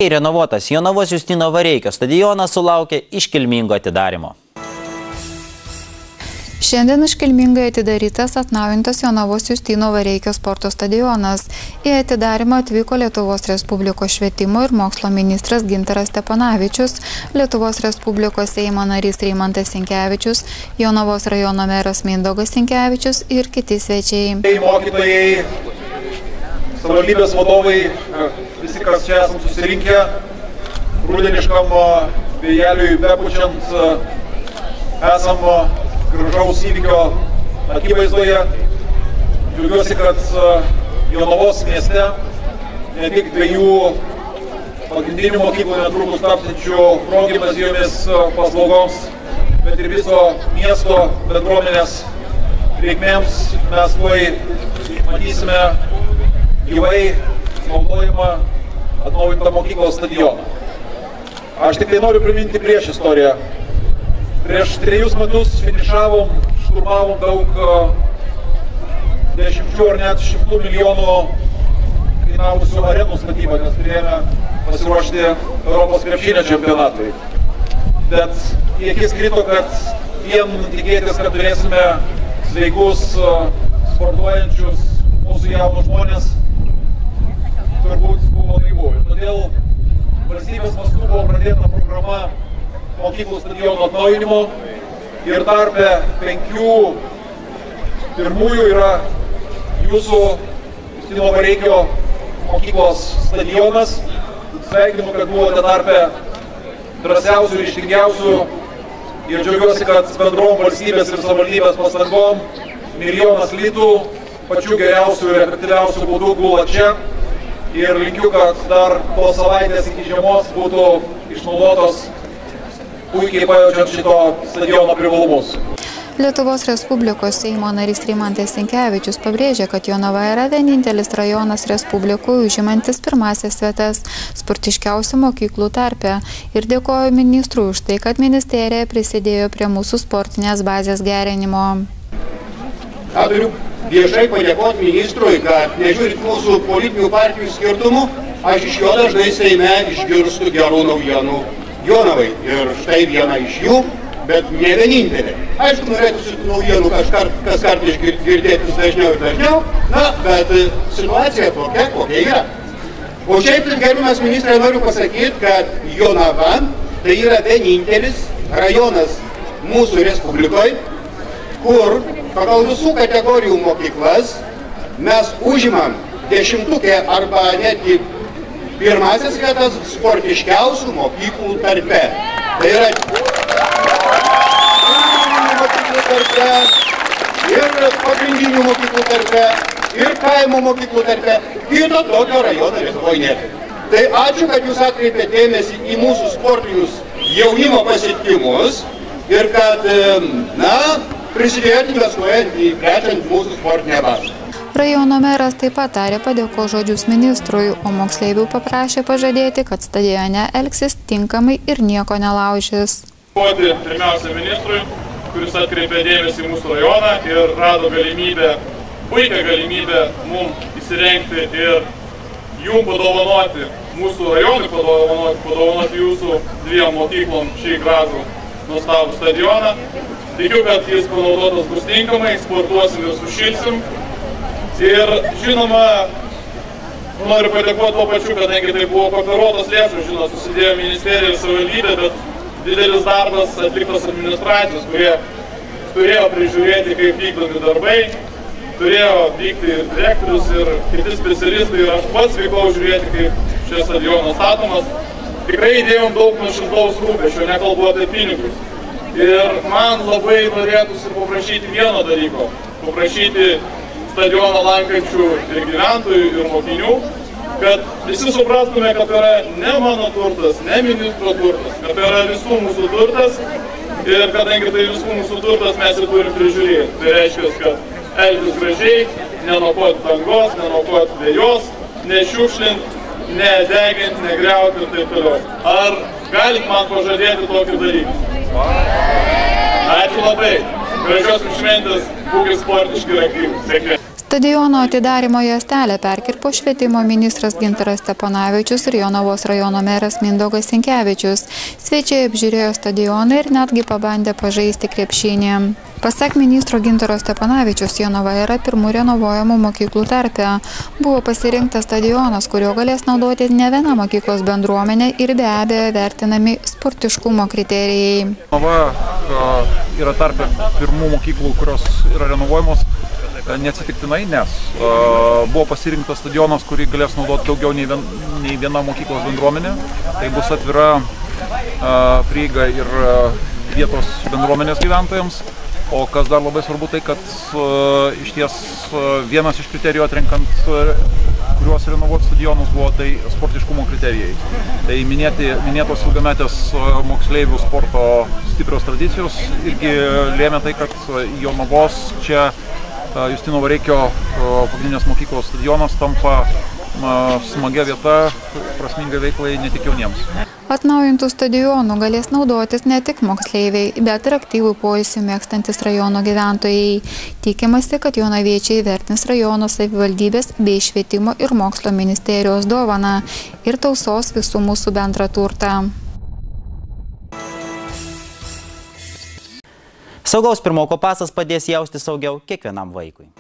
Renovuotas Jonavos Justino Vareikio stadionas sulaukė iškilmingo atidarymo. Šiandien iškilmingai atidarytas atnaujintas Jonavos Justino Vareikio sporto stadionas. Į atidarymą atvyko Lietuvos Respublikos švietimo ir mokslo ministras Gintaras Stepanavičius, Lietuvos Respublikos Seimo narys Reimantas Sinkevičius, Jonavos rajono meras Mindaugas Sinkevičius ir kiti svečiai. Mokytojai, savivaldybės vadovai, visi, kas čia esam susirinkę, rudeniškam vėjeliui bepučiant, esam gražaus įvykio akivaizdoje. Džiaugiuosi, kad Jonavos mieste ne tik dviejų pagrindinių mokyklų netrukus tapsiančių progimnazijomis paslaugoms, bet ir viso miesto bendruomenės reikmėms mes tuoj matysime gyvai naudojimą atnaujintą mokyklos stadioną. Aš tik tai noriu priminti prieš istoriją. Prieš 3 metus finišavom, šturmavom daug dešimčių ar net 100 milijonų kainavusių arenų statybą, nes turėjome pasiruošti Europos krepšinio čempionatui. Bet į akis krito, kad vien tikėtis, kad turėsime sveikus, sportuojančius mūsų jaunus žmonės, turbūt buvo naivu. Ir todėl valstybės mastu buvo pradėta programa mokyklų stadiono atnaujinimo ir tarpe 5 pirmųjų yra jūsų Justino Vareikio mokyklos stadionas. Sveikinu, kad buvote tarpe drąsiausių ir ištingiausių ir džiaugiuosi, kad bendrom valstybės ir savivaldybės pastangom 1 milijonas litų pačių geriausių ir efektyviausių būdų gula čia. Ir linkiu, kad dar po savaitės iki žiemos būtų išnaudotos puikiai pajaučiant šito stadiono privalumus. Lietuvos Respublikos Seimo narys Reimantas Sinkevičius pabrėžė, kad Jonava yra vienintelis rajonas Respublikoje užimantis pirmąsias vietas sportiškiausių mokyklų tarpe ir dėkoju ministrui už tai, kad ministerija prisidėjo prie mūsų sportinės bazės gerinimo. Turiu viešai padėkoti ministrui, kad nežiūrint mūsų politinių partijų skirtumų, aš iš jo dažnai Seime išgirstu gerų naujienų Jonavai. Ir štai viena iš jų, bet ne vienintelė. Aišku, norėtųsi naujienų kas kartą girdėtis dažniau ir dažniau, bet situacija tokia, kokia yra. O šiaip, gerbiamas ministrė, noriu pasakyti, kad Jonava tai yra vienintelis rajonas mūsų Respublikoje, kur pagal visų kategorijų mokyklas mes užimam 10-tukę arba netgi pirmąsias vietas sportiškiausių mokyklų tarpe. Tai yra mokyklų tarpe, ir pagrindinių mokyklų tarpe, ir kaimo mokyklų tarpe. Kito tokio rajono Lietuvoje nėra. Tai ačiū, kad jūs atkreipėte dėmesį į mūsų sportinius jaunimo pasiekimus ir kad, prisidėti investuojant į plečiant mūsų sportinę bazę. Rajono meras taip pat tarė padėkos žodžius ministrui, o moksleivių paprašė pažadėti, kad stadione elgsis tinkamai ir nieko nelaužys. Dėkoti pirmiausia ministrui, kuris atkreipė dėmesį į mūsų rajoną ir rado galimybę, puikią galimybę mums įsirengti ir jums padovanoti, mūsų rajonui padovanoti jūsų 2 mokyklom šį gražų nuostabų stadioną. Tikiu, kad jis panaudotas bus tinkamai, sportuosim ir sušilsim. Ir žinoma, noriu padėkoti tuo pačiu, kadangi tai buvo kooperuotos lėšos, žinoma, susidėjo ministerija ir savivaldybė, bet didelis darbas atliktas administracijos, kurie turėjo prižiūrėti, kaip vykdomi darbai, turėjo vykti ir direktorius, ir kiti specialistai, ir aš pats vykau žiūrėti, kaip šis stadionas statomas. Tikrai įdėjom daug nuoširdaus rūpesčio, nekalbu apie pinigus. Ir man labai norėtųsi paprašyti vieno dalyko, paprašyti stadioną lankančių ir gyventojų, ir mokinių, kad visi suprastume, kad tai yra ne mano turtas, ne ministro turtas, kad tai yra visų mūsų turtas ir kadangi tai visų mūsų turtas, mes ir turim prižiūrėti. Tai reiškia, kad elgtis gražiai, nenokoti dangos, nenokoti vėjos, nešiukšlint, nedegint, negriauti ir taip toliau. Ar galit man pažadėti tokį dalyką? Ačiū labai. Gražios šventės, būkit sportiški ir aktyvūs. Sėkmės. Stadiono atidarymo juostelę perkirpo švietimo ministras Gintaras Stepanavičius ir Jonavos rajono meras Mindaugas Sinkevičius. Svečiai apžiūrėjo stadioną ir netgi pabandė pažaisti krepšinį. Pasak ministro Gintaro Stepanavičius, Jonava yra pirmų renovuojamų mokyklų tarpe. Buvo pasirinktas stadionas, kurio galės naudoti ne viena mokyklos bendruomenė ir be abejo vertinami sportiškumo kriterijai. Jonava yra tarpe pirmų mokyklų, kurios yra renovuojamos. Neatsitiktinai, nes buvo pasirinktas stadionas, kurį galės naudoti daugiau nei viena mokyklos bendruomenė. Tai bus atvira prieiga ir vietos bendruomenės gyventojams. O kas dar labai svarbu, tai kad iš ties vienas iš kriterijų atrenkant, kuriuos renovuoti stadionus, buvo tai sportiškumo kriterijai. Tai minėtos ilgametės moksleivių sporto stiprios tradicijos irgi lėmė tai, kad Jonavos čia Justino Vareikio pagrindinės mokyklos stadionas tampa smagia vieta prasmingai veiklai ne tik jauniems. Atnaujintų stadionų galės naudotis ne tik moksleiviai, bet ir aktyvų poilsį mėgstantis rajono gyventojai. Tikimasi, kad jonaviečiai vertins rajono savivaldybės bei švietimo ir mokslo ministerijos dovaną ir tausos visų mūsų bendrą turtą. Saugaus pirmoko pasas padės jausti saugiau kiekvienam vaikui.